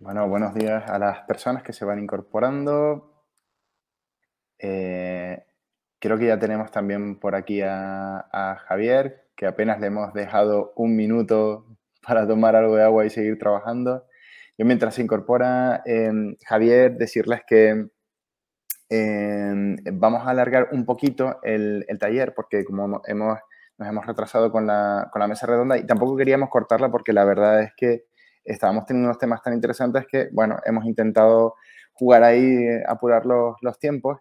Bueno, buenos días a las personas que se van incorporando. Eh, Creo que ya tenemos también por aquí a Javier, que apenas le hemos dejado un minuto para tomar algo de agua y seguir trabajando. Yo mientras se incorpora Javier, decirles que vamos a alargar un poquito el taller porque como nos hemos retrasado con la mesa redonda y tampoco queríamos cortarla porque la verdad es que estábamos teniendo unos temas tan interesantes que, bueno, hemos intentado jugar ahí, apurar los tiempos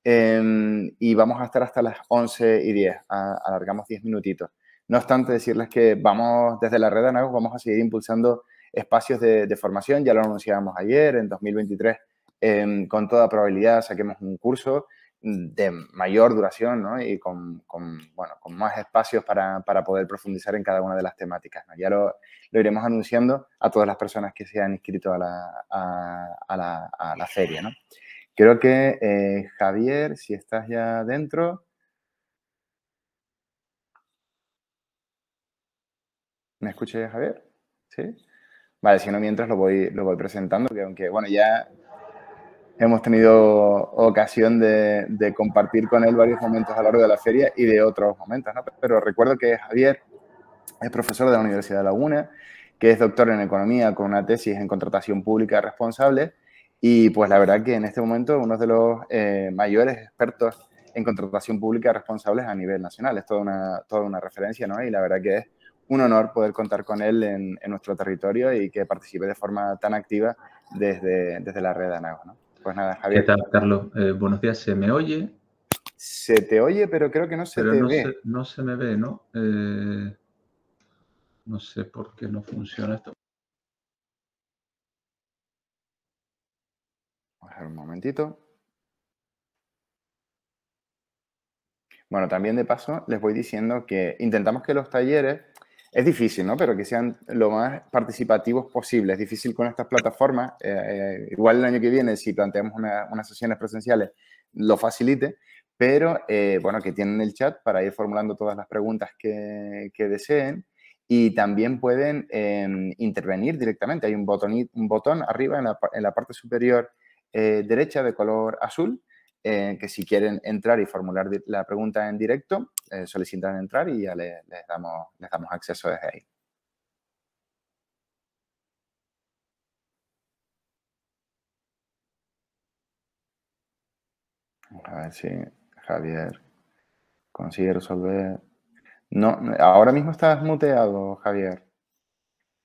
y vamos a estar hasta las 11:10, alargamos 10 minutitos. No obstante, decirles que vamos, desde la red de Anagos, vamos a seguir impulsando espacios de formación, ya lo anunciábamos ayer, en 2023 con toda probabilidad saquemos un curso de mayor duración, ¿no? Y bueno, con más espacios para poder profundizar en cada una de las temáticas, ¿no? Ya lo iremos anunciando a todas las personas que se han inscrito a la feria, ¿no? Creo que Javier, si estás ya dentro, ¿me escuchas, Javier? ¿Sí? Vale, si no, mientras lo voy presentando, que aunque, bueno, ya hemos tenido ocasión de compartir con él varios momentos a lo largo de la feria y de otros momentos, ¿no? Pero recuerdo que Javier es profesor de la Universidad de Laguna, que es doctor en Economía con una tesis en Contratación Pública Responsable y pues la verdad que en este momento uno de los mayores expertos en contratación pública responsable a nivel nacional. Es toda una referencia, ¿no? Y la verdad que es un honor poder contar con él en nuestro territorio y que participe de forma tan activa desde la red de ANAGO, ¿no? Pues nada, ¿Qué Javier, tal, Carlos? Buenos días, se me oye, se te oye, pero creo que no se pero te ve. no se me ve, ¿no? No sé por qué no funciona esto. A ver, un momentito. Bueno, también de paso les voy diciendo que intentamos que los talleres, es difícil, ¿no? Pero que sean lo más participativos posible. Es difícil con estas plataformas. Igual el año que viene, si planteamos unas sesiones presenciales, lo facilite. Pero, bueno, que tienen el chat para ir formulando todas las preguntas que deseen. Y también pueden intervenir directamente. Hay un botón arriba en la parte superior derecha de color azul que si quieren entrar y formular la pregunta en directo, solicitan entrar y ya les damos acceso desde ahí. Vamos a ver si Javier consigue resolver. No, ahora mismo estás muteado, Javier.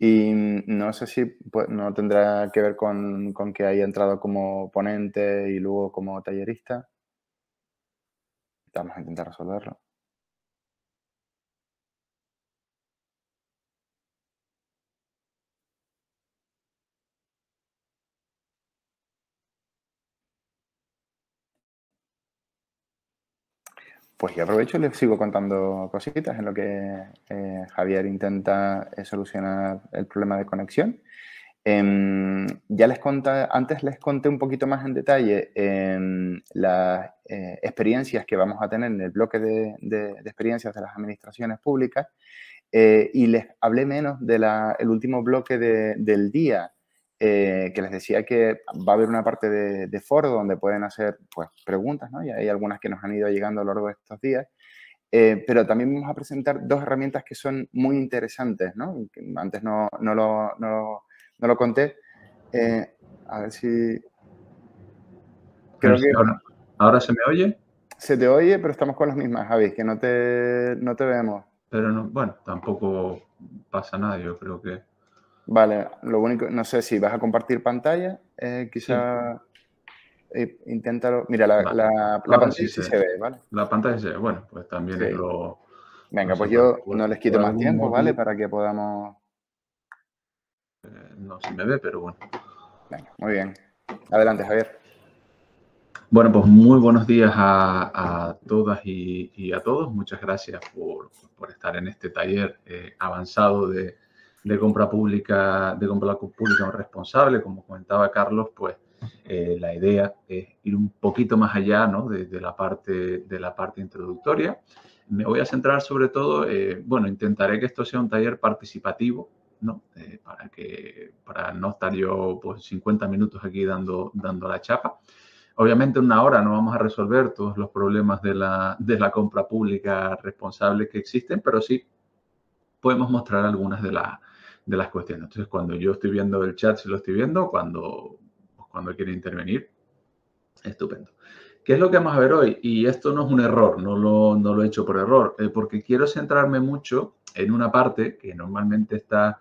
Y no sé si no tendrá que ver con que haya entrado como ponente y luego como tallerista. Vamos a intentar resolverlo. Pues yo aprovecho y les sigo contando cositas en lo que Javier intenta solucionar el problema de conexión. Antes les conté un poquito más en detalle las experiencias que vamos a tener en el bloque de experiencias de las administraciones públicas y les hablé menos del último bloque del día, que les decía que va a haber una parte de foro donde pueden hacer pues, preguntas, ¿no? Y hay algunas que nos han ido llegando a lo largo de estos días. Pero también vamos a presentar dos herramientas que son muy interesantes, ¿no? Que antes no lo conté. A ver si... A ver Creo si que ahora se me oye, se te oye, pero estamos con las mismas, Javi, que no te vemos. pero no, bueno, tampoco pasa nada, yo creo que Vale, lo único, no sé si vas a compartir pantalla, sí, quizá inténtalo. Mira, vale. la Ahora sí pantalla sí se, se ve, ¿vale? la pantalla se ve, bueno, pues también es Sí. no Venga, sé, pues yo no les por quito más algún tiempo, ¿vale? motivo Para que podamos... no se me ve, pero bueno. Venga, muy bien. Adelante, Javier. Bueno, pues muy buenos días a todas y a todos. Muchas gracias por estar en este taller avanzado de compra pública responsable. Como comentaba Carlos, pues la idea es ir un poquito más allá, ¿no? de la parte introductoria. Me voy a centrar sobre todo, bueno, intentaré que esto sea un taller participativo, ¿no? Para no estar yo pues 50 minutos aquí dando la chapa. Obviamente en una hora no vamos a resolver todos los problemas de la compra pública responsable que existen, pero sí podemos mostrar algunas de las cuestiones. Entonces, cuando yo estoy viendo el chat, si lo estoy viendo, cuando quiere intervenir, estupendo. ¿Qué es lo que vamos a ver hoy? Y esto no es un error, no lo he hecho por error, porque quiero centrarme mucho en una parte que normalmente está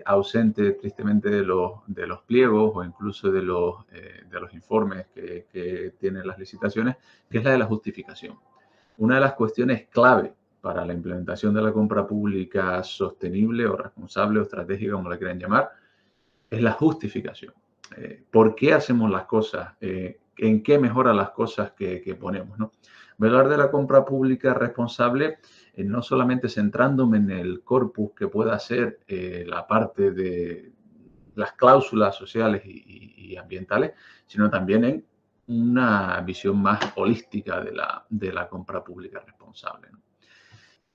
ausente tristemente de los pliegos o incluso de los informes que tienen las licitaciones, que es la de la justificación. Una de las cuestiones clave para la implementación de la compra pública sostenible o responsable o estratégica, como la quieran llamar, es la justificación. ¿Por qué hacemos las cosas? ¿En qué mejoran las cosas que ponemos? ¿No? Voy a hablar de la compra pública responsable, no solamente centrándome en el corpus que pueda ser la parte de las cláusulas sociales y ambientales, sino también en una visión más holística de la compra pública responsable, ¿no?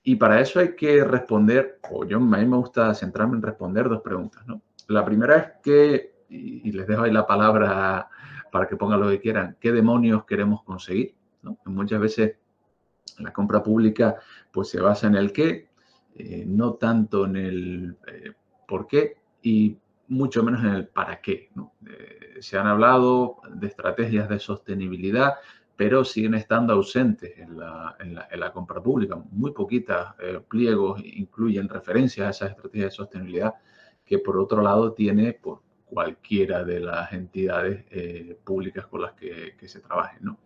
Y para eso hay que responder, a mí me gusta centrarme en responder dos preguntas, ¿no? La primera es y les dejo ahí la palabra para que pongan lo que quieran, ¿qué demonios queremos conseguir? ¿No? Muchas veces la compra pública pues se basa en el qué, no tanto en el por qué y mucho menos en el para qué, ¿no? Se han hablado de estrategias de sostenibilidad, pero siguen estando ausentes en la compra pública. Muy poquitas pliegos incluyen referencias a esas estrategias de sostenibilidad que por otro lado tiene pues, cualquiera de las entidades públicas con las que se trabajen, ¿no?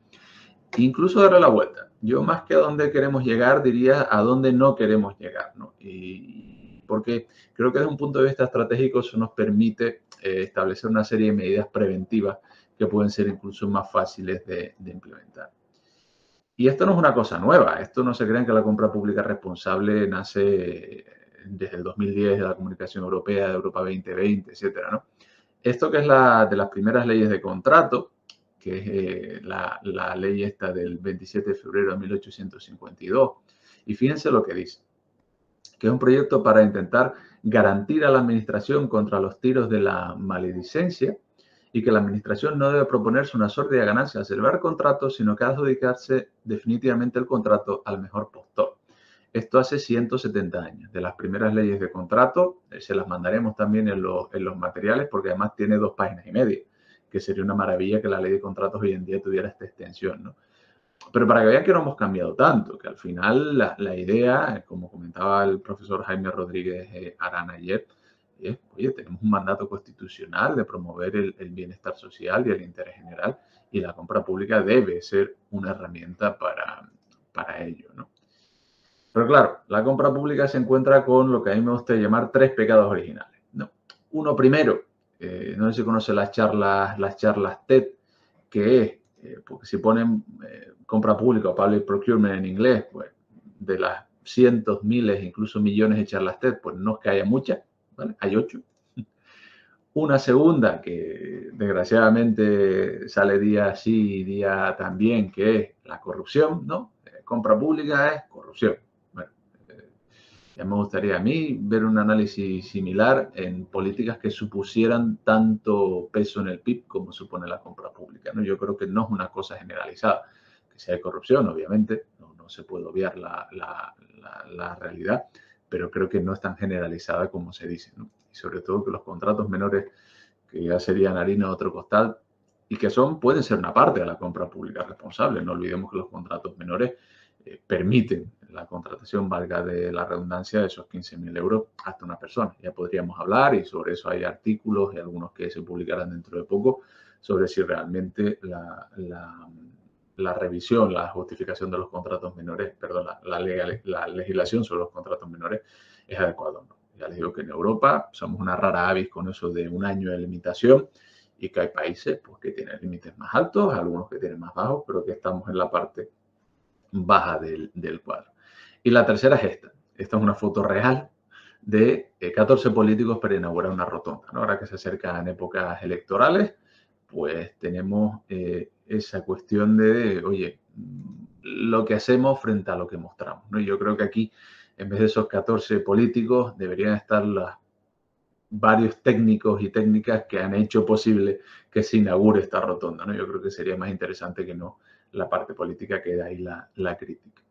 Incluso darle la vuelta. Yo más que a dónde queremos llegar, diría a dónde no queremos llegar, ¿no? Y porque creo que desde un punto de vista estratégico eso nos permite establecer una serie de medidas preventivas que pueden ser incluso más fáciles de implementar. Y esto no es una cosa nueva. Esto no se crean que la compra pública responsable nace desde el 2010 de la Comunicación Europea, de Europa 2020, etcétera, ¿no? Esto que es de las primeras leyes de contrato, que es la ley esta del 27 de febrero de 1852. Y fíjense lo que dice, que es un proyecto para intentar garantir a la administración contra los tiros de la maledicencia y que la administración no debe proponerse una sórdida ganancia al celebrar contratos, sino que adjudicarse definitivamente el contrato al mejor postor. Esto hace 170 años. De las primeras leyes de contrato, se las mandaremos también en los materiales porque además tiene 2 páginas y media, que sería una maravilla que la ley de contratos hoy en día tuviera esta extensión, ¿no? Pero para que vean que no hemos cambiado tanto, que al final la idea, como comentaba el profesor Jaime Rodríguez Arana ayer, es, oye, tenemos un mandato constitucional de promover el bienestar social y el interés general y la compra pública debe ser una herramienta para ello, ¿no? Pero claro, la compra pública se encuentra con lo que a mí me gusta llamar 3 pecados originales, ¿no? Uno primero, no sé si conoce las charlas TED, que es, porque si ponen compra pública o public procurement en inglés, pues de las cientos, miles, incluso millones de charlas TED, pues no es que haya muchas, ¿vale? Hay 8. Una segunda que desgraciadamente sale día sí y día también, que es la corrupción, ¿no? Compra pública es corrupción. Bueno, ya me gustaría a mí ver un análisis similar en políticas que supusieran tanto peso en el PIB como supone la compra pública, ¿no? Yo creo que no es una cosa generalizada. Que si hay corrupción, obviamente, no se puede obviar la realidad, pero creo que no es tan generalizada como se dice, ¿no? Y sobre todo que los contratos menores, que ya serían harina de otro costal, y que pueden ser una parte de la compra pública responsable. No olvidemos que los contratos menores permiten la contratación, valga de la redundancia, de esos 15.000 euros hasta una persona. Ya podríamos hablar y sobre eso hay artículos y algunos que se publicarán dentro de poco sobre si realmente la revisión, la justificación de los contratos menores, perdón, la legislación sobre los contratos menores es adecuada o no. Ya les digo que en Europa somos una rara avis con eso de 1 año de limitación y que hay países pues, que tienen límites más altos, algunos que tienen más bajos, pero que estamos en la parte baja del cuadro. Y la tercera es esta. Esta es una foto real de 14 políticos para inaugurar una rotonda, ¿no? Ahora que se acercan épocas electorales, pues tenemos esa cuestión de, oye, lo que hacemos frente a lo que mostramos, ¿no? Y yo creo que aquí, en vez de esos 14 políticos, deberían estar las varios técnicos y técnicas que han hecho posible que se inaugure esta rotonda, ¿no? Yo creo que sería más interesante que no la parte política, que de ahí la crítica.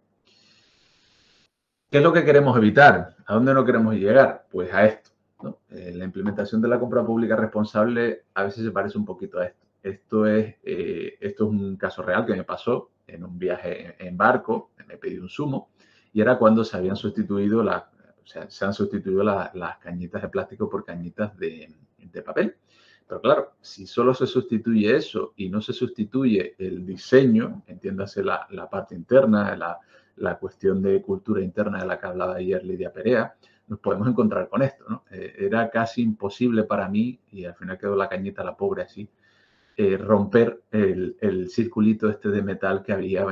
¿Qué es lo que queremos evitar? ¿A dónde no queremos llegar? Pues a esto, ¿no? La implementación de la compra pública responsable a veces se parece un poquito a esto. Esto es un caso real que me pasó en un viaje en barco. Me pedí un zumo y era cuando se habían sustituido se han sustituido las cañitas de plástico por cañitas de papel. Pero claro, si solo se sustituye eso y no se sustituye el diseño, entiéndase la parte interna, la cuestión de cultura interna de la que hablaba ayer Lidia Perea, nos podemos encontrar con esto, ¿no? Era casi imposible para mí, y al final quedó la cañita la pobre así, romper el circulito este de metal que había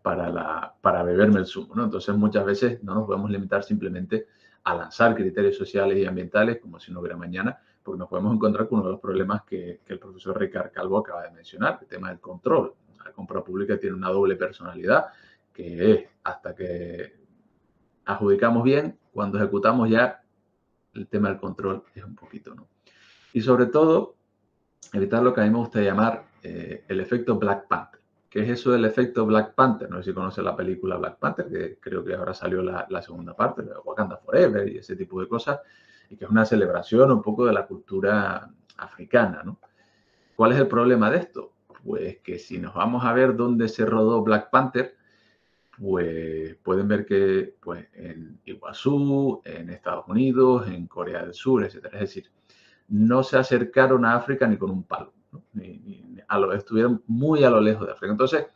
para beberme el zumo, ¿no? Entonces muchas veces no nos podemos limitar simplemente a lanzar criterios sociales y ambientales como si no hubiera mañana, porque nos podemos encontrar con uno de los problemas que el profesor Ricard Calvo acaba de mencionar, el tema del control. La compra pública tiene una doble personalidad, que es hasta que adjudicamos bien, cuando ejecutamos ya el tema del control es un poquito, ¿no? Y sobre todo, evitar lo que a mí me gusta llamar el efecto Black Panther. ¿Qué es eso del efecto Black Panther? No sé si conoce la película Black Panther, que creo que ahora salió la segunda parte, de Wakanda Forever y ese tipo de cosas, y que es una celebración un poco de la cultura africana, ¿no? ¿Cuál es el problema de esto? Pues que si nos vamos a ver dónde se rodó Black Panther, pues pueden ver que pues, en Iguazú, en Estados Unidos, en Corea del Sur, etcétera. Es decir, no se acercaron a África ni con un palo, ¿no? Estuvieron muy a lo lejos de África. Entonces,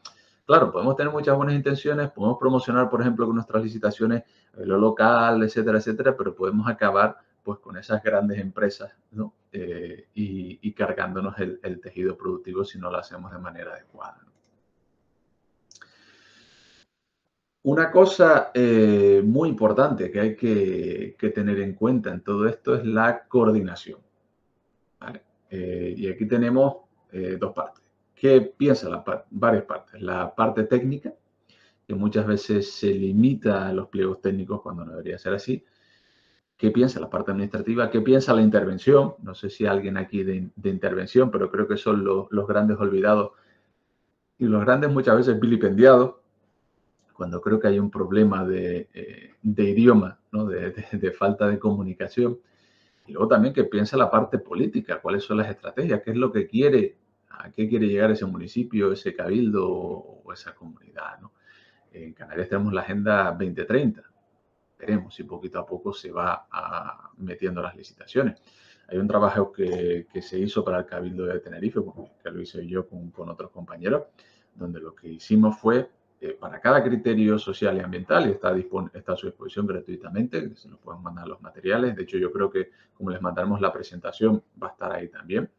claro, podemos tener muchas buenas intenciones, podemos promocionar, por ejemplo, con nuestras licitaciones lo local, etcétera, etcétera, pero podemos acabar pues con esas grandes empresas, ¿no? Y cargándonos el tejido productivo si no lo hacemos de manera adecuada, ¿no? Una cosa muy importante que hay que tener en cuenta en todo esto es la coordinación, ¿vale? Y aquí tenemos dos partes. ¿Qué piensa varias partes? La parte técnica, que muchas veces se limita a los pliegos técnicos cuando no debería ser así. ¿Qué piensa la parte administrativa? ¿Qué piensa la intervención? No sé si alguien aquí de intervención, pero creo que son los grandes olvidados y los grandes muchas veces vilipendiados, cuando creo que hay un problema de idioma, ¿no? de falta de comunicación. Y luego también que piensa la parte política, cuáles son las estrategias, qué es lo que quiere, a qué quiere llegar ese municipio, ese cabildo o esa comunidad, ¿no? En Canarias tenemos la Agenda 2030. Veremos si poquito a poco se va metiendo las licitaciones. Hay un trabajo que se hizo para el Cabildo de Tenerife, que lo hice yo con otros compañeros, donde lo que hicimos fue, para cada criterio social y ambiental, y está a su disposición gratuitamente, se nos pueden mandar los materiales. De hecho, yo creo que como les mandaremos la presentación, va a estar ahí también.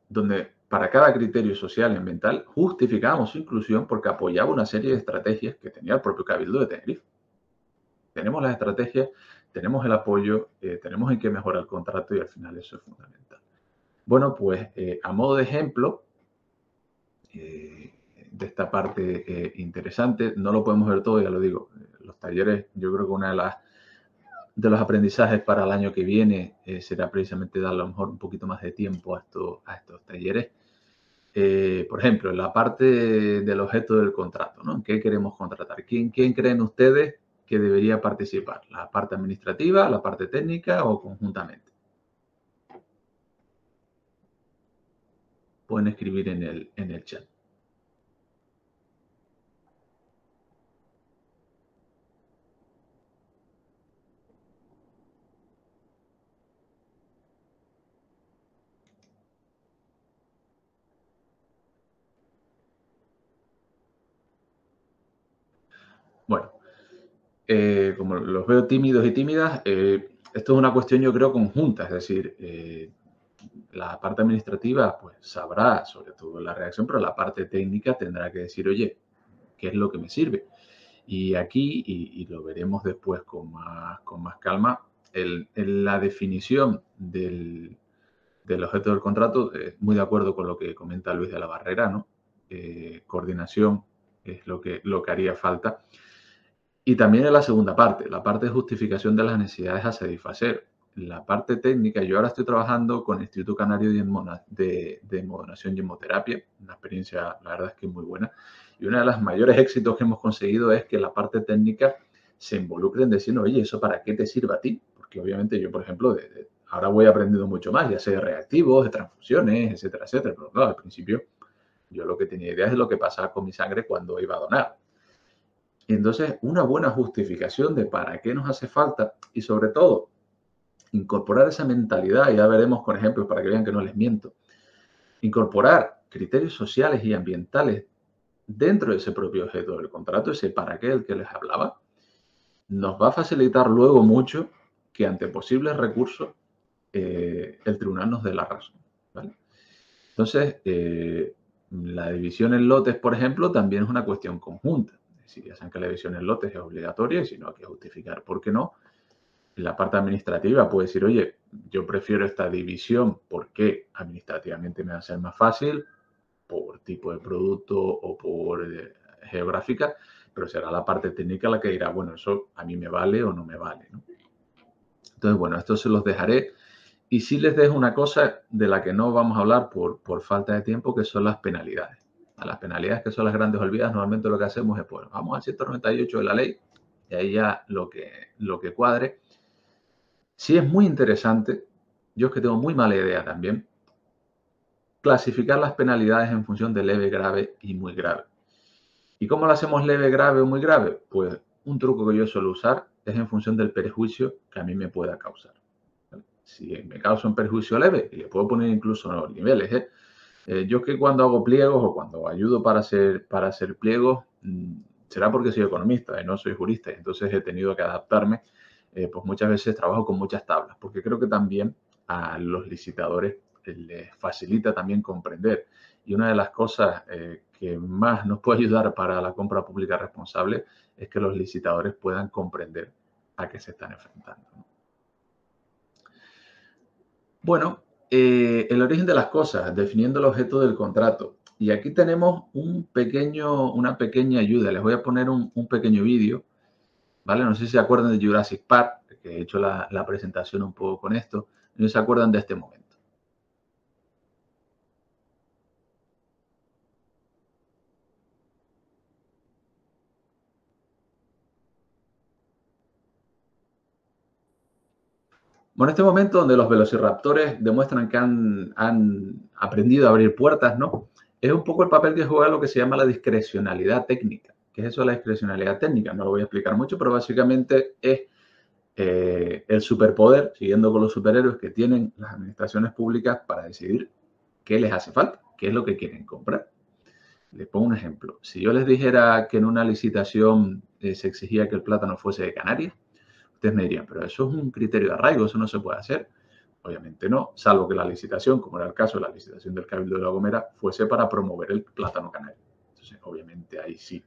Donde para cada criterio social y ambiental justificábamos su inclusión porque apoyaba una serie de estrategias que tenía el propio Cabildo de Tenerife. Tenemos las estrategias, tenemos el apoyo, tenemos en qué mejorar el contrato y al final eso es fundamental. Bueno, pues a modo de ejemplo de esta parte interesante, no lo podemos ver todo, ya lo digo, los talleres, yo creo que una de los aprendizajes para el año que viene será precisamente dar a lo mejor un poquito más de tiempo a estos talleres. Por ejemplo, en la parte del objeto del contrato, ¿no? ¿Qué queremos contratar? ¿Quién creen ustedes que debería participar? ¿La parte administrativa, la parte técnica o conjuntamente? Pueden escribir en el chat. Bueno, como los veo tímidos y tímidas, esto es una cuestión yo creo conjunta, es decir, la parte administrativa pues sabrá sobre todo la reacción, pero la parte técnica tendrá que decir, oye, ¿qué es lo que me sirve? Y aquí, y lo veremos después con más calma, la definición del objeto del contrato, muy de acuerdo con lo que comenta Luis de la Barrera, ¿no? Coordinación es lo que haría falta. Y también en la segunda parte, la parte de justificación de las necesidades a satisfacer. La parte técnica, yo ahora estoy trabajando con el Instituto Canario de Moderación y Hemoterapia, una experiencia, la verdad es que muy buena. Y uno de los mayores éxitos que hemos conseguido es que la parte técnica se involucre en decir, oye, ¿eso para qué te sirve a ti? Porque obviamente yo, por ejemplo, ahora voy aprendiendo mucho más, ya sea de reactivos, de transfusiones, etcétera, etcétera. Pero claro, al principio yo lo que tenía idea es lo que pasaba con mi sangre cuando iba a donar. Y entonces, una buena justificación de para qué nos hace falta y sobre todo, incorporar esa mentalidad, y ya veremos con ejemplos para que vean que no les miento, incorporar criterios sociales y ambientales dentro de ese propio objeto del contrato, ese para qué del que les hablaba, nos va a facilitar luego mucho que ante posibles recursos el tribunal nos dé la razón, ¿vale? Entonces, la división en lotes, por ejemplo, también es una cuestión conjunta. Es decir, ya saben que la división en lotes es obligatoria y si no hay que justificar por qué no. En la parte administrativa puede decir, oye, yo prefiero esta división porque administrativamente me va a ser más fácil por tipo de producto o por geográfica, pero será la parte técnica la que dirá, bueno, eso a mí me vale o no me vale, ¿no? Entonces, bueno, esto se los dejaré. Y sí les dejo una cosa de la que no vamos a hablar por falta de tiempo, que son las penalidades. A las penalidades, que son las grandes olvidadas, normalmente lo que hacemos es, pues, vamos al 198 de la ley y ahí ya lo que cuadre. Sí es muy interesante, yo es que tengo muy mala idea también, clasificar las penalidades en función de leve, grave y muy grave. ¿Y cómo lo hacemos leve, grave o muy grave? Pues un truco que yo suelo usar es en función del perjuicio que a mí me pueda causar. Si me causa un perjuicio leve, y le puedo poner incluso los niveles, yo que cuando hago pliegos o cuando ayudo para hacer pliegos, será porque soy economista y no soy jurista, y entonces he tenido que adaptarme, pues muchas veces trabajo con muchas tablas, porque creo que también a los licitadores les facilita también comprender. Y una de las cosas que más nos puede ayudar para la compra pública responsable es que los licitadores puedan comprender a qué se están enfrentando, ¿no? Bueno, el origen de las cosas, definiendo el objeto del contrato. Y aquí tenemos una pequeña ayuda. Les voy a poner un pequeño vídeo, ¿vale? No sé si se acuerdan de Jurassic Park, que he hecho la presentación un poco con esto. No se acuerdan de este momento. Bueno, este momento donde los velociraptores demuestran que han aprendido a abrir puertas, ¿no? Es un poco el papel que juega lo que se llama la discrecionalidad técnica. ¿Qué es eso de la discrecionalidad técnica? No lo voy a explicar mucho, pero básicamente es el superpoder, siguiendo con los superhéroes que tienen las administraciones públicas para decidir qué les hace falta, qué es lo que quieren comprar. Les pongo un ejemplo. Si yo les dijera que en una licitación se exigía que el plátano fuese de Canarias, ustedes me dirían, pero eso es un criterio de arraigo, eso no se puede hacer. Obviamente no, salvo que la licitación, como era el caso de la licitación del Cabildo de La Gomera, fuese para promover el plátano canario. Entonces, obviamente ahí sí.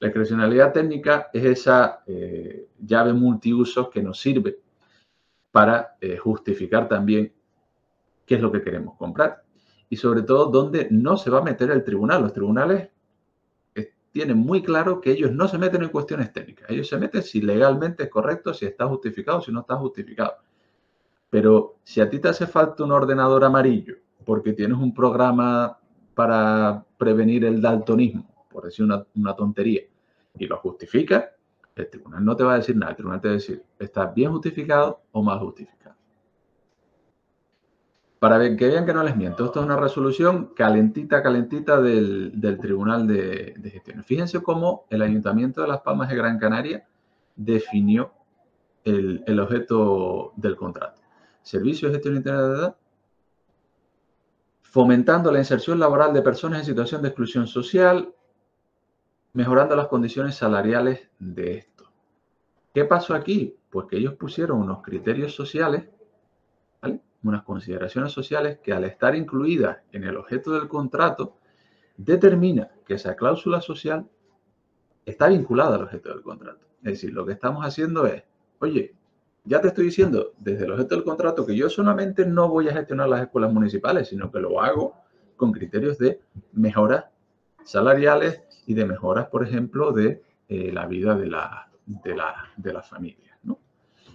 La discrecionalidad técnica es esa llave multiusos que nos sirve para justificar también qué es lo que queremos comprar. Y sobre todo, dónde no se va a meter el tribunal. Los tribunales tienen muy claro que ellos no se meten en cuestiones técnicas. Ellos se meten si legalmente es correcto, si está justificado, si no está justificado. Pero si a ti te hace falta un ordenador amarillo porque tienes un programa para prevenir el daltonismo, por decir una tontería, y lo justifica, el tribunal no te va a decir nada. El tribunal te va a decir, ¿está bien justificado o mal justificado? Para que vean que no les miento, esto es una resolución calentita del Tribunal de Gestión. Fíjense cómo el Ayuntamiento de Las Palmas de Gran Canaria definió el objeto del contrato. Servicio de gestión integral de edad, fomentando la inserción laboral de personas en situación de exclusión social, mejorando las condiciones salariales de esto. ¿Qué pasó aquí? Pues que ellos pusieron unos criterios sociales, ¿vale? Unas consideraciones sociales que al estar incluidas en el objeto del contrato, determina que esa cláusula social está vinculada al objeto del contrato. Es decir, lo que estamos haciendo es, oye, ya te estoy diciendo desde el objeto del contrato que yo solamente no voy a gestionar las escuelas municipales, sino que lo hago con criterios de mejoras salariales y de mejoras, por ejemplo, de la vida de de la familia, ¿no?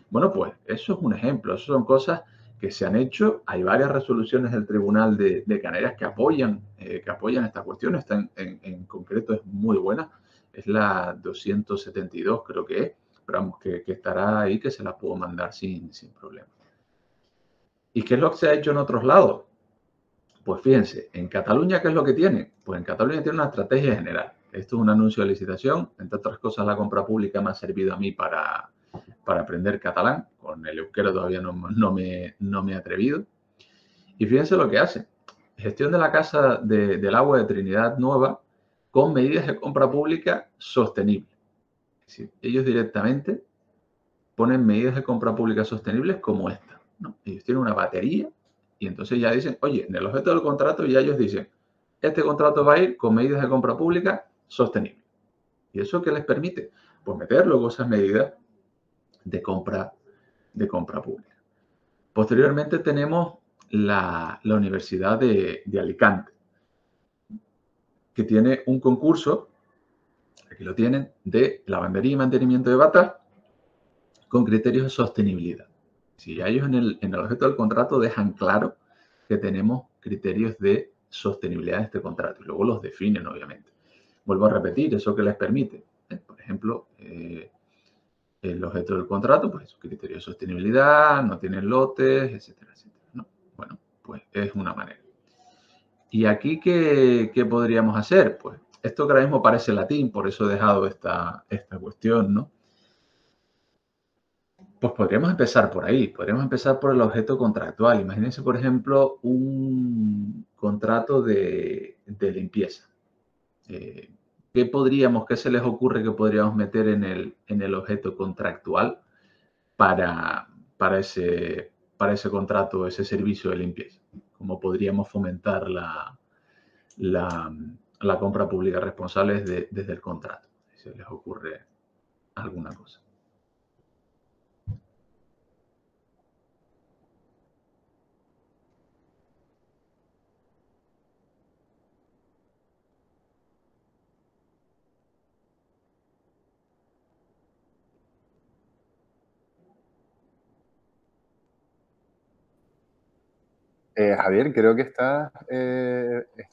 Bueno, pues eso es un ejemplo, eso son cosas que se han hecho. Hay varias resoluciones del Tribunal de Canarias que apoyan esta cuestión. Esta en concreto es muy buena, es la 272 creo que es, pero vamos, que estará ahí, que se la puedo mandar sin problema. ¿Y qué es lo que se ha hecho en otros lados? Pues fíjense, en Cataluña, ¿qué es lo que tiene? Pues en Cataluña tiene una estrategia general. Esto es un anuncio de licitación. Entre otras cosas, la compra pública me ha servido a mí para aprender catalán. Con el euskera todavía no me he atrevido. Y fíjense lo que hace. Gestión de la Casa del Agua de Trinidad Nueva con medidas de compra pública sostenible. Es decir, ellos directamente ponen medidas de compra pública sostenibles como esta, ¿no? Ellos tienen una batería y entonces ya dicen, oye, en el objeto del contrato ya ellos dicen, este contrato va a ir con medidas de compra pública sostenibles. ¿Y eso qué les permite? Pues meter luego esas medidas de compra pública. Posteriormente tenemos la Universidad de Alicante, que tiene un concurso, aquí lo tienen, de lavandería y mantenimiento de batas con criterios de sostenibilidad. Si ellos en el objeto del contrato dejan claro que tenemos criterios de sostenibilidad de este contrato y luego los definen, obviamente. Vuelvo a repetir, ¿eso qué les permite? Por ejemplo, el objeto del contrato, pues criterios de sostenibilidad, no tienen lotes, etcétera, etcétera, ¿no? Bueno, pues es una manera. ¿Y aquí qué podríamos hacer? Pues esto que ahora mismo parece latín, por eso he dejado esta cuestión, ¿no? Pues podríamos empezar por ahí, podríamos empezar por el objeto contractual. Imagínense, por ejemplo, un contrato de limpieza. ¿Qué se les ocurre que podríamos meter en el objeto contractual para ese contrato, ese servicio de limpieza? ¿Cómo podríamos fomentar la compra pública responsable desde el contrato? Si se les ocurre alguna cosa. Javier, creo que estás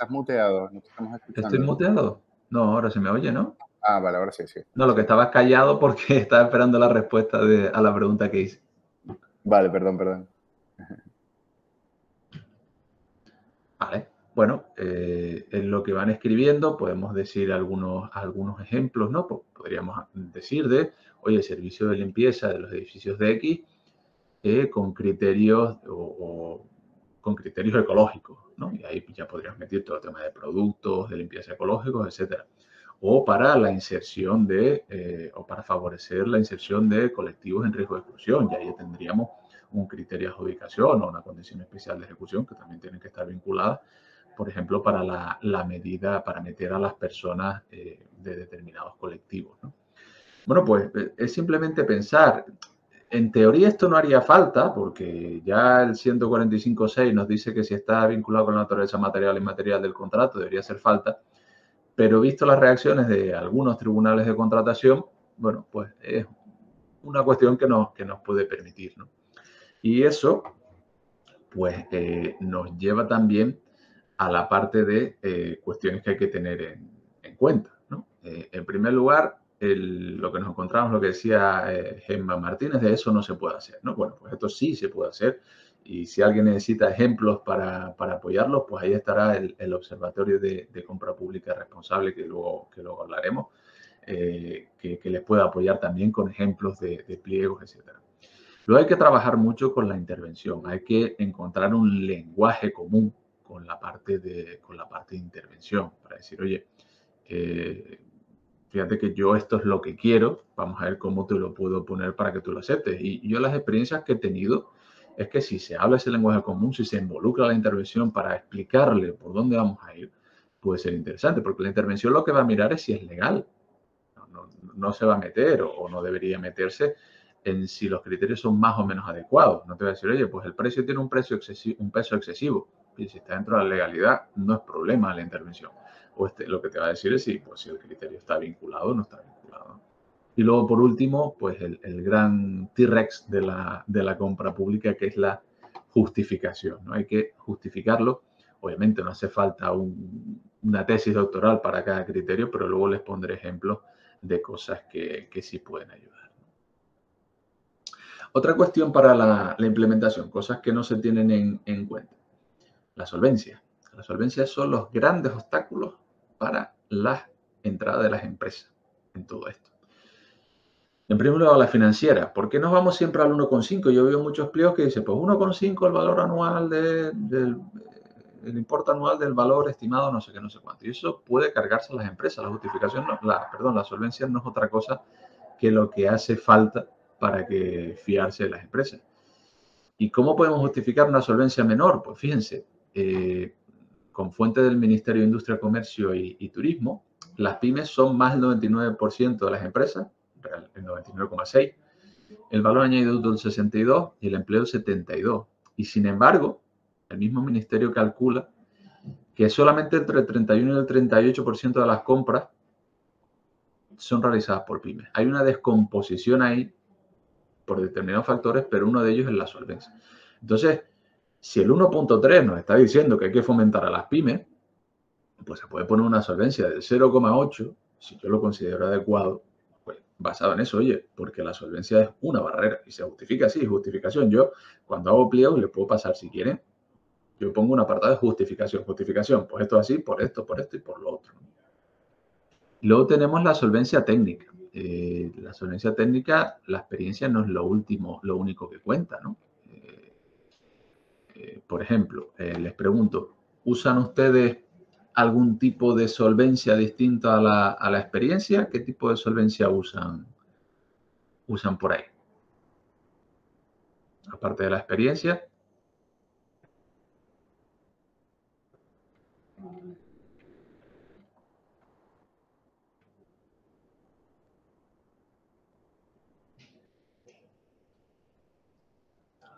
muteado, no te estamos ¿Estoy escuchando. muteado? No, ahora se me oye, ¿no? Ah, vale, ahora sí, sí. No, lo que estaba callado porque estaba esperando la respuesta a la pregunta que hice. Vale, perdón. Vale, bueno, en lo que van escribiendo podemos decir algunos ejemplos, ¿no? Podríamos decir oye, el servicio de limpieza de los edificios de X con criterios con criterios ecológicos, ¿no? Y ahí ya podríamos meter todo el tema de productos, de limpieza ecológicos, etcétera. O para la inserción o para favorecer la inserción de colectivos en riesgo de exclusión. Ya ahí tendríamos un criterio de adjudicación o una condición especial de ejecución que también tienen que estar vinculadas, por ejemplo, para la medida, para meter a las personas de determinados colectivos, ¿no? Bueno, pues es simplemente pensar. En teoría esto no haría falta porque ya el 145.6 nos dice que si está vinculado con la naturaleza material y inmaterial del contrato debería hacer falta, pero visto las reacciones de algunos tribunales de contratación, bueno, pues es una cuestión que nos puede permitir, ¿no? Y eso, pues, nos lleva también a la parte de cuestiones que hay que tener en cuenta, ¿no? En primer lugar, lo que nos encontramos, lo que decía Gemma Martínez, de eso no se puede hacer, ¿no? Bueno, pues esto sí se puede hacer y si alguien necesita ejemplos para apoyarlos, pues ahí estará el Observatorio de Compra Pública Responsable que luego hablaremos, que les pueda apoyar también con ejemplos de pliegos, etcétera. Luego hay que trabajar mucho con la intervención, hay que encontrar un lenguaje común con la parte de intervención para decir, oye, fíjate que yo esto es lo que quiero, vamos a ver cómo te lo puedo poner para que tú lo aceptes. Y yo las experiencias que he tenido es que si se habla ese lenguaje común, si se involucra la intervención para explicarle por dónde vamos a ir, puede ser interesante, porque la intervención lo que va a mirar es si es legal. No se va a meter o no debería meterse en si los criterios son más o menos adecuados. No te va a decir, oye, pues el precio tiene un peso excesivo. Y si está dentro de la legalidad, no es problema la intervención. O lo que te va a decir es si el criterio está vinculado o no está vinculado. Y luego, por último, pues el gran T-Rex de la compra pública, que es la justificación, ¿no? Hay que justificarlo. Obviamente no hace falta una tesis doctoral para cada criterio, pero luego les pondré ejemplos de cosas que sí pueden ayudar. Otra cuestión para la implementación, cosas que no se tienen en cuenta. La solvencia. La solvencia son los grandes obstáculos para la entrada de las empresas en todo esto. En primer lugar, la financiera. ¿Por qué nos vamos siempre al 1,5? Yo veo muchos pliegos que dicen, pues 1,5 el valor anual el importe anual del valor estimado, no sé qué, no sé cuánto. Y eso puede cargarse a las empresas. La justificación, la solvencia no es otra cosa que lo que hace falta para que fiarse de las empresas. ¿Y cómo podemos justificar una solvencia menor? Pues fíjense, con fuente del Ministerio de Industria, Comercio y Turismo, las pymes son más del 99% de las empresas, el 99,6%, el valor añadido del 62% y el empleo del 72%. Y sin embargo, el mismo ministerio calcula que solamente entre el 31 y el 38% de las compras son realizadas por pymes. Hay una descomposición ahí por determinados factores, pero uno de ellos es la solvencia. Entonces, si el 1,3 nos está diciendo que hay que fomentar a las pymes, pues se puede poner una solvencia del 0,8, si yo lo considero adecuado, pues basado en eso, oye, porque la solvencia es una barrera y se justifica así, justificación. Yo, cuando hago pliegos, les puedo pasar, si quieren, yo pongo un apartado de justificación. Justificación, pues esto así, por esto y por lo otro. Luego tenemos la solvencia técnica. La solvencia técnica, la experiencia no es lo único que cuenta, ¿no? Por ejemplo, les pregunto, ¿usan ustedes algún tipo de solvencia distinta a la experiencia? ¿Qué tipo de solvencia usan por ahí? Aparte de la experiencia.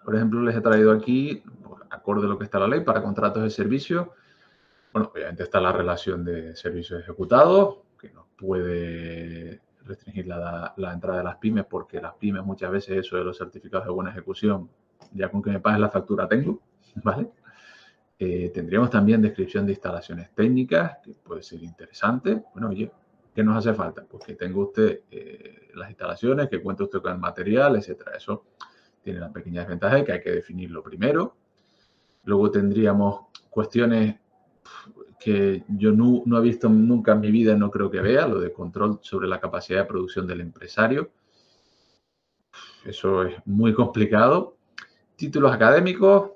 Por ejemplo, les he traído aquí, acorde a lo que está la ley, para contratos de servicio. Bueno, obviamente está la relación de servicios ejecutados, que nos puede restringir la entrada de las pymes, porque las pymes muchas veces eso de los certificados de buena ejecución, ya con que me pagues la factura tengo, ¿vale? Tendríamos también descripción de instalaciones técnicas, que puede ser interesante. Bueno, oye, ¿qué nos hace falta? Pues que tenga usted las instalaciones, que cuente usted con el material, etcétera. Eso tiene la pequeña desventaja de que hay que definirlo primero. Luego tendríamos cuestiones que yo no he visto nunca en mi vida, no creo que vea, lo de control sobre la capacidad de producción del empresario. Eso es muy complicado. Títulos académicos,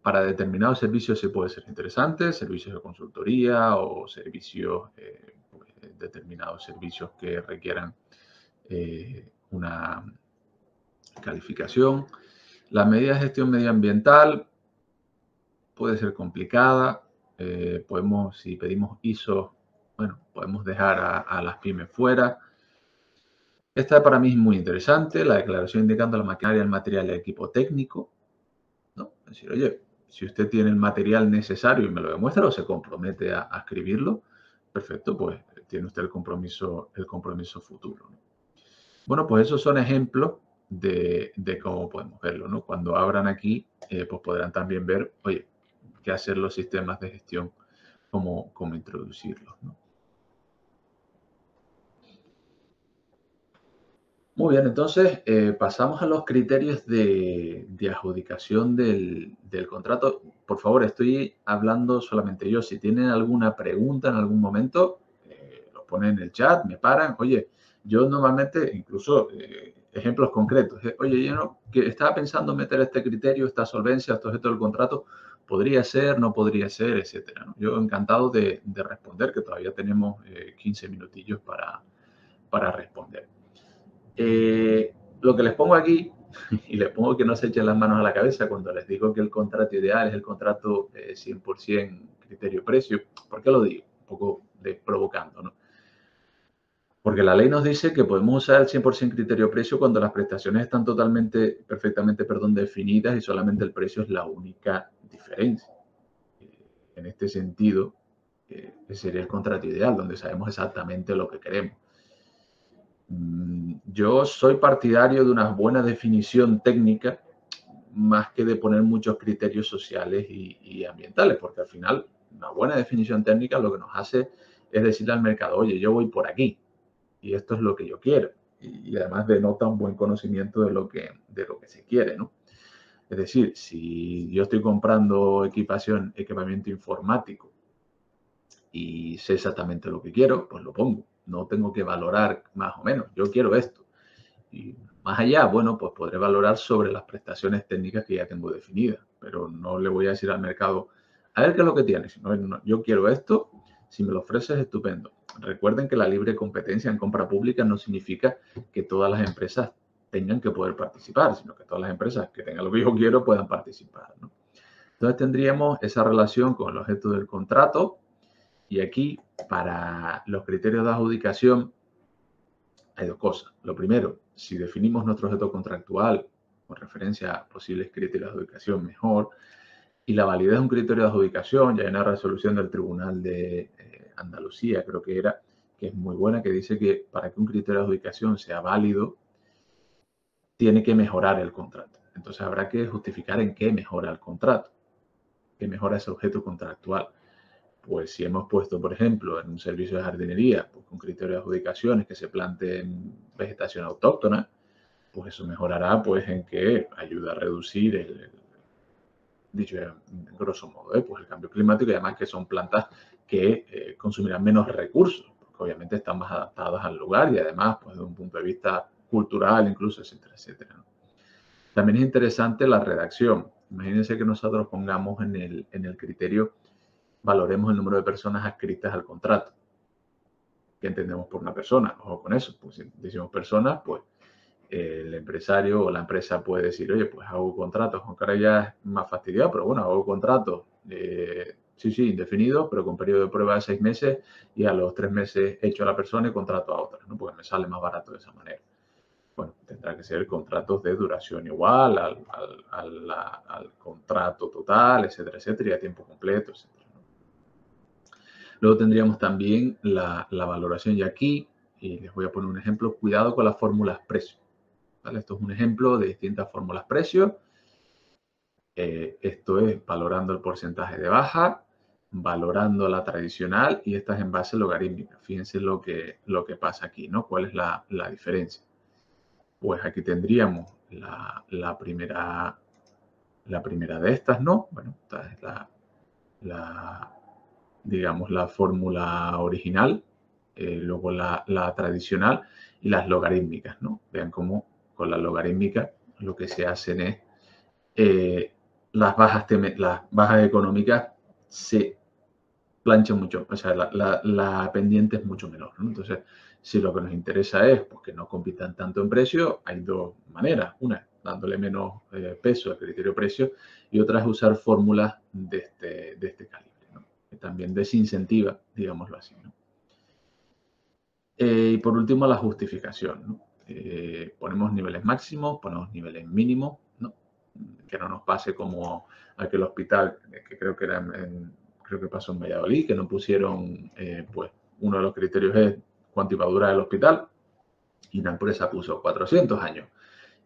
para determinados servicios sí puede ser interesante, servicios de consultoría o servicios, determinados servicios que requieran una calificación. La medida de gestión medioambiental puede ser complicada. Si pedimos ISO, bueno, podemos dejar a las pymes fuera. Esta para mí es muy interesante, la declaración indicando la maquinaria, el material y el equipo técnico, ¿no? Es decir, oye, si usted tiene el material necesario y me lo demuestra o se compromete a escribirlo, perfecto, pues tiene usted el compromiso futuro, ¿no? Bueno, pues esos son ejemplos de cómo podemos verlo, ¿no? Cuando abran aquí, pues podrán también ver, oye, qué hacer los sistemas de gestión, cómo introducirlos, ¿no? Muy bien, entonces pasamos a los criterios de adjudicación del contrato. Por favor, estoy hablando solamente yo. Si tienen alguna pregunta en algún momento, lo ponen en el chat, me paran. Oye, yo normalmente, incluso ejemplos concretos. Oye, yo no, que estaba pensando meter este criterio, esta solvencia, este objeto del contrato, podría ser, no podría ser, etcétera, ¿no? Yo encantado de responder, que todavía tenemos 15 minutillos para responder. Lo que les pongo aquí, y les pongo que no se echen las manos a la cabeza cuando les digo que el contrato ideal es el contrato 100% criterio-precio. ¿Por qué lo digo? Un poco provocando, ¿no? Porque la ley nos dice que podemos usar el 100% criterio-precio cuando las prestaciones están perfectamente, definidas y solamente el precio es la única diferencia. En este sentido, ese sería el contrato ideal, donde sabemos exactamente lo que queremos. Yo soy partidario de una buena definición técnica más que de poner muchos criterios sociales y ambientales, porque al final una buena definición técnica lo que nos hace es decirle al mercado, oye, yo voy por aquí y esto es lo que yo quiero. Y además denota un buen conocimiento de lo que se quiere, ¿no? Es decir, si yo estoy comprando equipamiento informático y sé exactamente lo que quiero, pues lo pongo. No tengo que valorar más o menos. Yo quiero esto. Y más allá, bueno, pues podré valorar sobre las prestaciones técnicas que ya tengo definidas, pero no le voy a decir al mercado, a ver qué es lo que tiene. Si no, yo quiero esto, si me lo ofreces, estupendo. Recuerden que la libre competencia en compra pública no significa que todas las empresas tengan que poder participar, sino que todas las empresas que tengan lo que yo quiero puedan participar, ¿no? Entonces tendríamos esa relación con el objeto del contrato y aquí para los criterios de adjudicación hay dos cosas. Lo primero, si definimos nuestro objeto contractual con referencia a posibles criterios de adjudicación, mejor. Y la validez de un criterio de adjudicación, ya hay una resolución del Tribunal de Andalucía, creo que era, que es muy buena, que dice que para que un criterio de adjudicación sea válido, tiene que mejorar el contrato. Entonces habrá que justificar en qué mejora el contrato, qué mejora ese objeto contractual. Pues si hemos puesto, por ejemplo, en un servicio de jardinería, pues un criterio de adjudicaciones que se planteen vegetación autóctona, pues eso mejorará pues en que ayuda a reducir dicho en grosso modo, pues el cambio climático y además que son plantas que consumirán menos recursos, porque obviamente están más adaptadas al lugar y además pues desde un punto de vista cultural incluso, etcétera, etcétera, ¿no? También es interesante la redacción. Imagínense que nosotros pongamos en el criterio, valoremos el número de personas adscritas al contrato. ¿Qué entendemos por una persona? Ojo con eso, pues si decimos personas, pues el empresario o la empresa puede decir, oye, pues hago contratos, aunque ahora ya es más fastidiado, pero bueno, hago contratos, sí, indefinidos, pero con periodo de prueba de 6 meses y a los 3 meses echo a la persona y contrato a otra, ¿no? Porque me sale más barato de esa manera. Bueno, tendrá que ser contratos de duración igual al contrato total, etcétera, etcétera, y a tiempo completo, etcétera, ¿no? Luego tendríamos también la valoración y aquí, y les voy a poner un ejemplo, cuidado con las fórmulas precio. ¿Vale? Esto es un ejemplo de distintas fórmulas precio. Esto es valorando el porcentaje de baja, valorando la tradicional y esta es en base logarítmica. Fíjense lo que pasa aquí, ¿no? ¿Cuál es la diferencia? Pues aquí tendríamos la primera de estas, ¿no? Bueno, esta es digamos, la fórmula original, luego la tradicional y las logarítmicas, ¿no? Vean cómo con la logarítmica lo que se hacen es las bajas económicas se planchan mucho, o sea, la pendiente es mucho menor, ¿no? Entonces, si lo que nos interesa es pues, que no compitan tanto en precio, hay dos maneras. Una, dándole menos peso al criterio precio y otra es usar fórmulas de este calibre, ¿no? Que también desincentiva, digámoslo así, ¿no? Y por último, la justificación, ¿no? Ponemos niveles máximos, ponemos niveles mínimos, ¿no? Que no nos pase como aquel hospital, que creo que creo que pasó en Valladolid, que no pusieron, pues uno de los criterios es cuánto iba a durar el hospital y la empresa puso 400 años.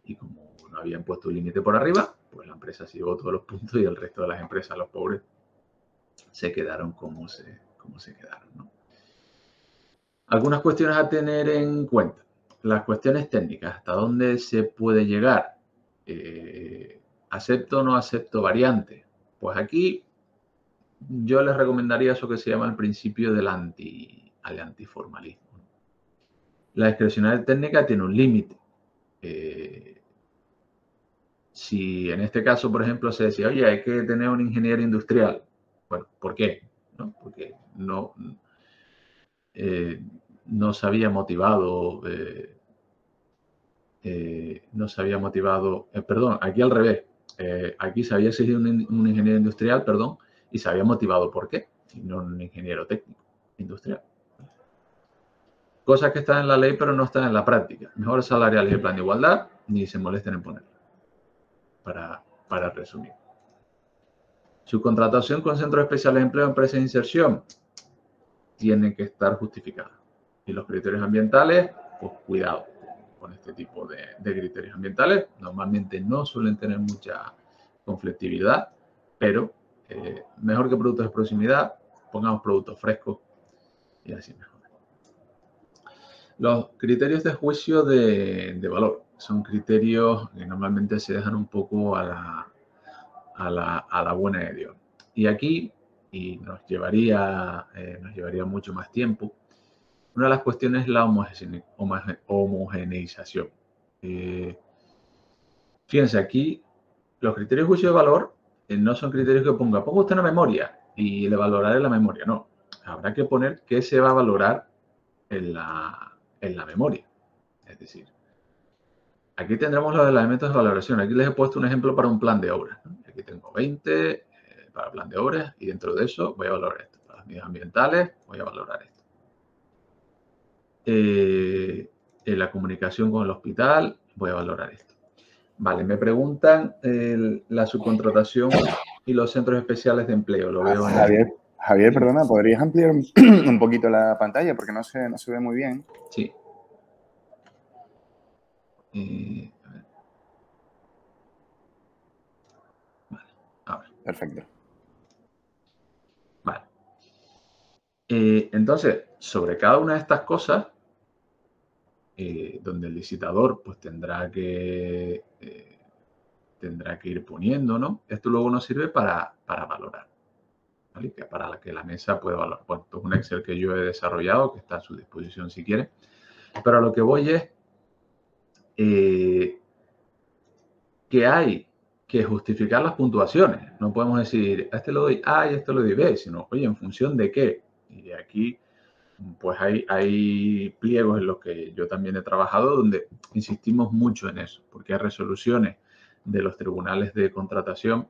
Y como no habían puesto un límite por arriba, pues la empresa se llevó todos los puntos y el resto de las empresas, los pobres, se quedaron como se quedaron, ¿no? Algunas cuestiones a tener en cuenta. Las cuestiones técnicas, ¿hasta dónde se puede llegar? ¿Acepto o no acepto variantes? Pues aquí yo les recomendaría eso que se llama el principio del antiformalismo. La discrecionalidad técnica tiene un límite. Si en este caso, por ejemplo, se decía, oye, hay que tener un ingeniero industrial. Bueno, ¿por qué? ¿No? Porque no se había motivado, perdón, aquí al revés. Aquí se había exigido un ingeniero industrial, perdón, y se había motivado por qué, y no un ingeniero técnico industrial. Cosas que están en la ley pero no están en la práctica. Mejores salariales y el plan de igualdad, ni se molesten en ponerlo. Para resumir. Subcontratación con centros especiales de empleo, empresas de inserción, tiene que estar justificada. Y los criterios ambientales, pues cuidado con este tipo de criterios ambientales. Normalmente no suelen tener mucha conflictividad, pero mejor que productos de proximidad, pongamos productos frescos y así mejor. Los criterios de juicio de valor son criterios que normalmente se dejan un poco a la buena de Dios. Y aquí, y nos llevaría mucho más tiempo, una de las cuestiones es la homogeneización. Fíjense, aquí los criterios de juicio de valor no son criterios que ponga usted una memoria y le valoraré la memoria. No, habrá que poner qué se va a valorar en la memoria. Es decir, aquí tendremos los elementos de valoración. Aquí les he puesto un ejemplo para un plan de obras. Aquí tengo 20 para el plan de obras y dentro de eso voy a valorar esto. Para las medidas ambientales voy a valorar esto. En la comunicación con el hospital voy a valorar esto. Vale, me preguntan la subcontratación y los centros especiales de empleo. Lo veo Javier, perdona, ¿podrías ampliar un poquito la pantalla? Porque no se ve muy bien. Sí. Vale, ahora. Perfecto. Vale. Entonces, sobre cada una de estas cosas, donde el licitador pues tendrá que ir poniendo, ¿no? Esto luego nos sirve para valorar, ¿vale? Para que la mesa pueda valorar. Bueno, esto es un Excel que yo he desarrollado, que está a su disposición si quiere. Pero a lo que voy es que hay que justificar las puntuaciones. No podemos decir, a este le doy A y a este le doy B, sino, oye, ¿en función de qué? Y aquí pues hay pliegos en los que yo también he trabajado donde insistimos mucho en eso, porque hay resoluciones de los tribunales de contratación,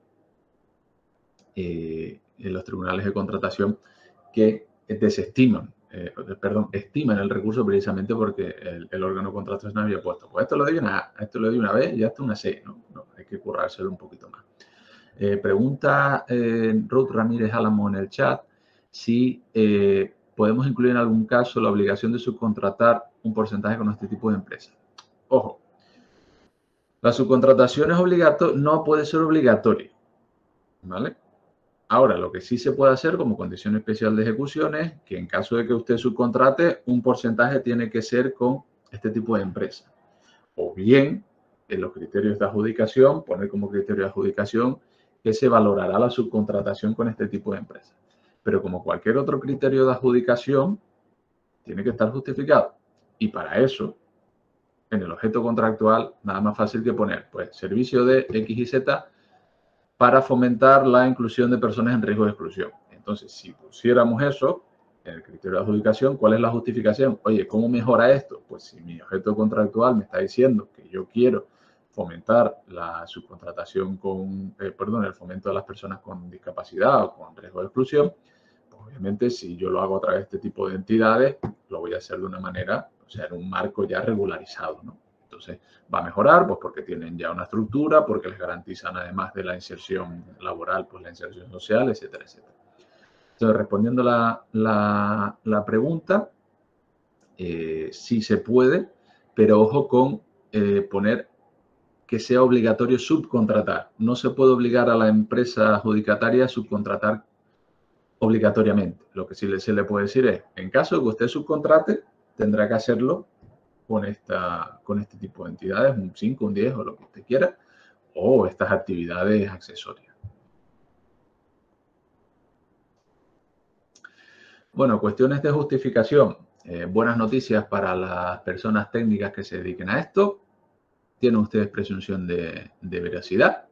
que desestiman, estiman el recurso precisamente porque el órgano de contratación había puesto, pues esto lo doy una A, esto lo doy una B y esto una C, ¿no? No, hay que currárselo un poquito más. Pregunta Ruth Ramírez Álamo en el chat si podemos incluir en algún caso la obligación de subcontratar un porcentaje con este tipo de empresas. Ojo, la subcontratación no puede ser obligatoria, ¿vale? Ahora, lo que sí se puede hacer como condición especial de ejecución es que en caso de que usted subcontrate, un porcentaje tiene que ser con este tipo de empresa. O bien, en los criterios de adjudicación, poner como criterio de adjudicación que se valorará la subcontratación con este tipo de empresas. Pero como cualquier otro criterio de adjudicación, tiene que estar justificado. Y para eso, en el objeto contractual, nada más fácil que poner, pues, servicio de X y Z para fomentar la inclusión de personas en riesgo de exclusión. Entonces, si pusiéramos eso en el criterio de adjudicación, ¿cuál es la justificación? Oye, ¿cómo mejora esto? Pues si mi objeto contractual me está diciendo que yo quiero fomentar la subcontratación el fomento de las personas con discapacidad o con riesgo de exclusión, pues obviamente si yo lo hago a través de este tipo de entidades, lo voy a hacer de una manera, o sea, en un marco ya regularizado, ¿no? Entonces, va a mejorar, pues porque tienen ya una estructura, porque les garantizan además de la inserción laboral, pues la inserción social, etcétera, etcétera. Entonces, respondiendo la pregunta, sí se puede, pero ojo con poner que sea obligatorio subcontratar. No se puede obligar a la empresa adjudicataria a subcontratar obligatoriamente. Lo que sí se le puede decir es, en caso de que usted subcontrate, tendrá que hacerlo con este tipo de entidades, un 5, un 10 o lo que usted quiera, o estas actividades accesorias. Bueno, cuestiones de justificación. Buenas noticias para las personas técnicas que se dediquen a esto. Tienen ustedes presunción de veracidad,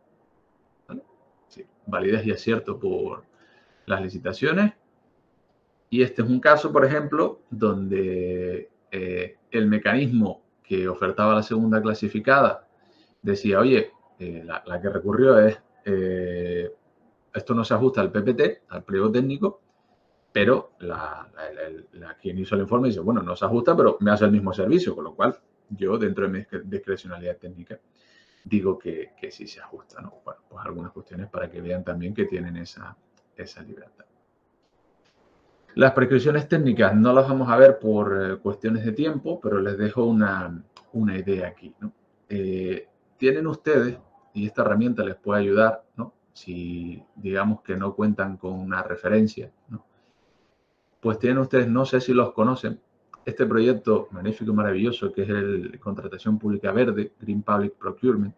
¿vale? Sí, validez y acierto por las licitaciones. Y este es un caso, por ejemplo, donde el mecanismo que ofertaba la segunda clasificada decía, oye, la que recurrió es, esto no se ajusta al PPT, al pliego técnico, pero quien hizo el informe dice, bueno, no se ajusta, pero me hace el mismo servicio, con lo cual yo, dentro de mi discrecionalidad técnica, digo que sí se ajusta, ¿no? Bueno, pues algunas cuestiones para que vean también que tienen esa libertad. Las prescripciones técnicas no las vamos a ver por cuestiones de tiempo, pero les dejo una idea aquí, ¿no? Tienen ustedes, y esta herramienta les puede ayudar, ¿no? Si digamos que no cuentan con una referencia, ¿no? Pues tienen ustedes, no sé si los conocen, este proyecto magnífico y maravilloso que es el Contratación Pública Verde, Green Public Procurement,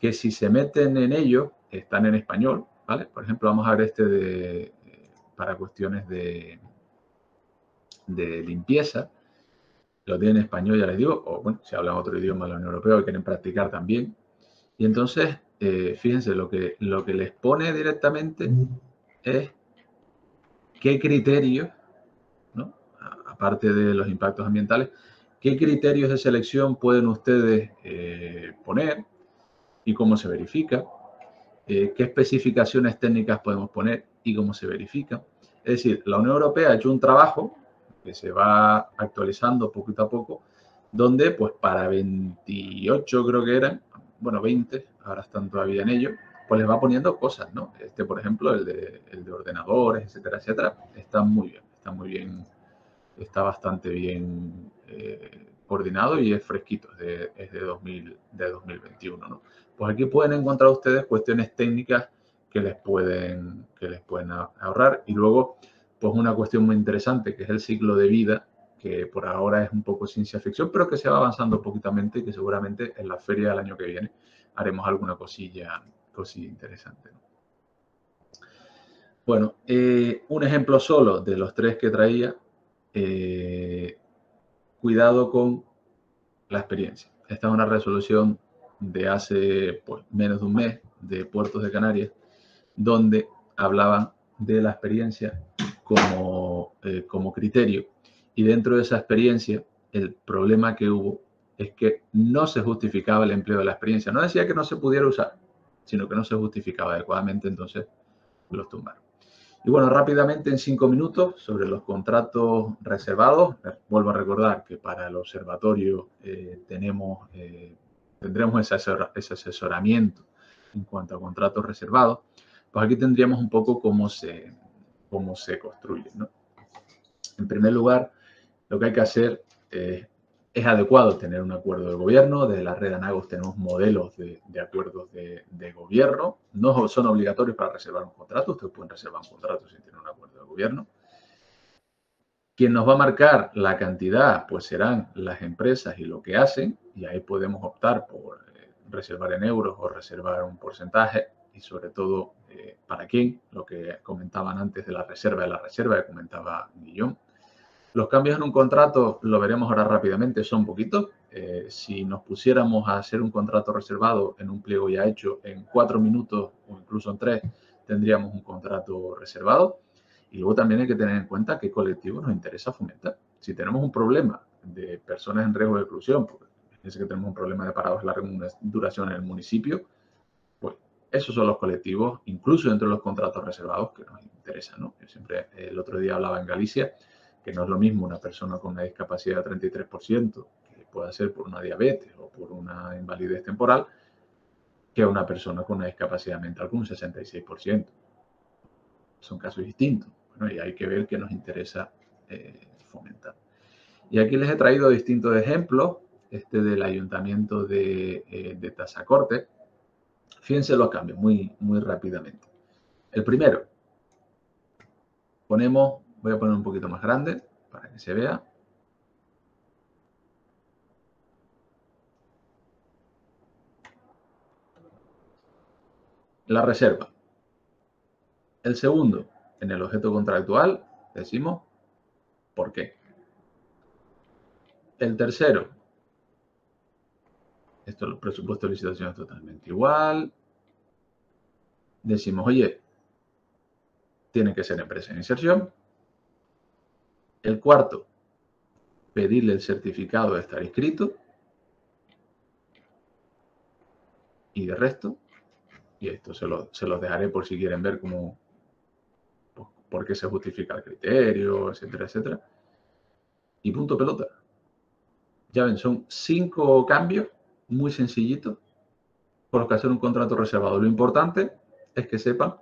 que si se meten en ello, están en español, ¿vale? Por ejemplo, vamos a ver este para cuestiones de limpieza, lo tienen en español, ya les digo, o bueno, si hablan otro idioma de la Unión Europea y quieren practicar también. Y entonces, fíjense, lo que les pone directamente es qué criterios, ¿no? Aparte de los impactos ambientales, qué criterios de selección pueden ustedes poner y cómo se verifica, qué especificaciones técnicas podemos poner y cómo se verifica. Es decir, la Unión Europea ha hecho un trabajo que se va actualizando poquito a poco, donde pues para 28 creo que eran, bueno 20, ahora están todavía en ello, pues les va poniendo cosas, ¿no? Este, por ejemplo, el de ordenadores, etcétera, etcétera, está muy bien, está bastante bien coordinado y es fresquito, es de 2021, ¿no? Pues aquí pueden encontrar ustedes cuestiones técnicas que les pueden ahorrar y luego pues una cuestión muy interesante que es el ciclo de vida, que por ahora es un poco ciencia ficción, pero que se va avanzando poquitamente y que seguramente en la feria del año que viene haremos alguna cosilla interesante, ¿no? Bueno, un ejemplo solo de los tres que traía. Cuidado con la experiencia. Esta es una resolución de hace pues, menos de un mes de Puertos de Canarias, donde hablaban de la experiencia como criterio. Y dentro de esa experiencia, el problema que hubo es que no se justificaba el empleo de la experiencia. No decía que no se pudiera usar, sino que no se justificaba adecuadamente, entonces los tumbaron. Y bueno, rápidamente en 5 minutos sobre los contratos reservados. Vuelvo a recordar que para el observatorio tendremos ese asesoramiento en cuanto a contratos reservados. Pues aquí tendríamos un poco cómo se construye, ¿no? En primer lugar, lo que hay que hacer es adecuado tener un acuerdo de gobierno. Desde la red Anagos tenemos modelos de acuerdos de gobierno. No son obligatorios para reservar un contrato. Ustedes pueden reservar un contrato sin tener un acuerdo de gobierno. Quien nos va a marcar la cantidad, pues serán las empresas y lo que hacen. Y ahí podemos optar por reservar en euros o reservar un porcentaje. Y sobre todo, ¿para quién? Lo que comentaban antes de la reserva que comentaba Guillón. Los cambios en un contrato, lo veremos ahora rápidamente, son poquitos. Si nos pusiéramos a hacer un contrato reservado en un pliego ya hecho, en 4 minutos o incluso en 3, tendríamos un contrato reservado. Y luego también hay que tener en cuenta qué colectivo nos interesa fomentar. Si tenemos un problema de personas en riesgo de exclusión, porque fíjense que tenemos un problema de parados de larga duración en el municipio, pues esos son los colectivos, incluso dentro de los contratos reservados, que nos interesan, ¿no? Yo siempre, el otro día hablaba en Galicia, que no es lo mismo una persona con una discapacidad de 33%, que pueda ser por una diabetes o por una invalidez temporal, que una persona con una discapacidad mental con un 66%. Son casos distintos, ¿no? Y hay que ver qué nos interesa fomentar. Y aquí les he traído distintos ejemplos, este del Ayuntamiento de Tazacorte. Fíjense los cambios muy rápidamente. El primero, voy a poner un poquito más grande para que se vea. La reserva. El segundo, en el objeto contractual, decimos por qué. El tercero, esto el presupuesto de licitación es totalmente igual. Decimos, oye, tiene que ser empresa de inserción. El cuarto, pedirle el certificado de estar inscrito. Y de resto, y esto se los dejaré por si quieren ver cómo, por qué se justifica el criterio, etcétera, etcétera. Y punto pelota. Ya ven, son 5 cambios muy sencillitos por los que hacer un contrato reservado. Lo importante es que sepan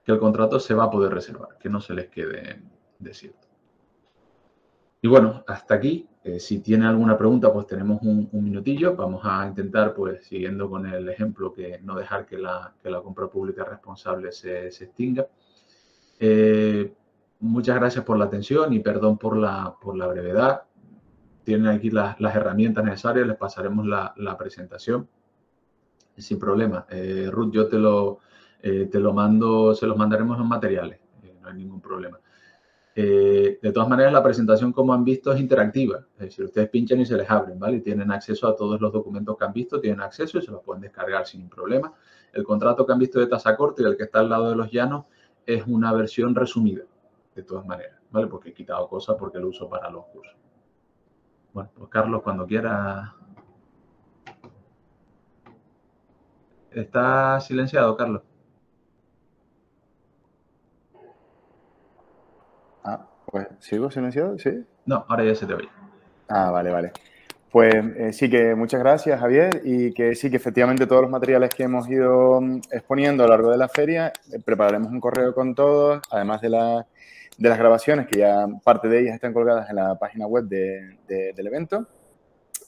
que el contrato se va a poder reservar, que no se les quede decirte. Y bueno, hasta aquí. Si tiene alguna pregunta, pues tenemos un minutillo. Vamos a intentar, pues, siguiendo con el ejemplo, que no dejar que la compra pública responsable se extinga. Muchas gracias por la atención y perdón por la brevedad. Tienen aquí las herramientas necesarias, les pasaremos la presentación sin problema. Ruth, yo te lo mando, se los mandaremos los materiales, no hay ningún problema. De todas maneras, la presentación, como han visto, es interactiva. Es decir, ustedes pinchan y se les abren, ¿vale? Y tienen acceso a todos los documentos que han visto, tienen acceso y se los pueden descargar sin problema. El contrato que han visto de tasa corta y el que está al lado de los llanos es una versión resumida, de todas maneras, ¿vale? Porque he quitado cosas porque lo uso para los cursos. Bueno, pues Carlos, cuando quiera. ¿Está silenciado, Carlos? Pues sigo silenciado, ¿sí? No, ahora ya se te oye. Vale, vale. Pues sí que muchas gracias, Javier, y que sí que efectivamente todos los materiales que hemos ido exponiendo a lo largo de la feria, prepararemos un correo con todos, además de las grabaciones, que ya parte de ellas están colgadas en la página web del evento.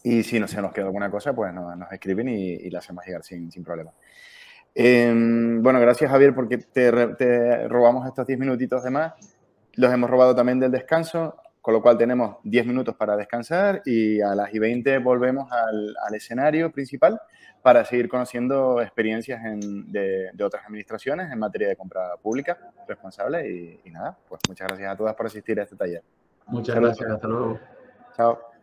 Y si no se nos queda alguna cosa, pues nos escriben y la hacemos llegar sin problema. Bueno, gracias, Javier, porque te robamos estos 10 minutitos de más. Los hemos robado también del descanso, con lo cual tenemos 10 minutos para descansar y a las 20 volvemos al escenario principal para seguir conociendo experiencias de otras administraciones en materia de compra pública responsable. Y nada, pues muchas gracias a todas por asistir a este taller. Muchas gracias, hasta luego. Chao.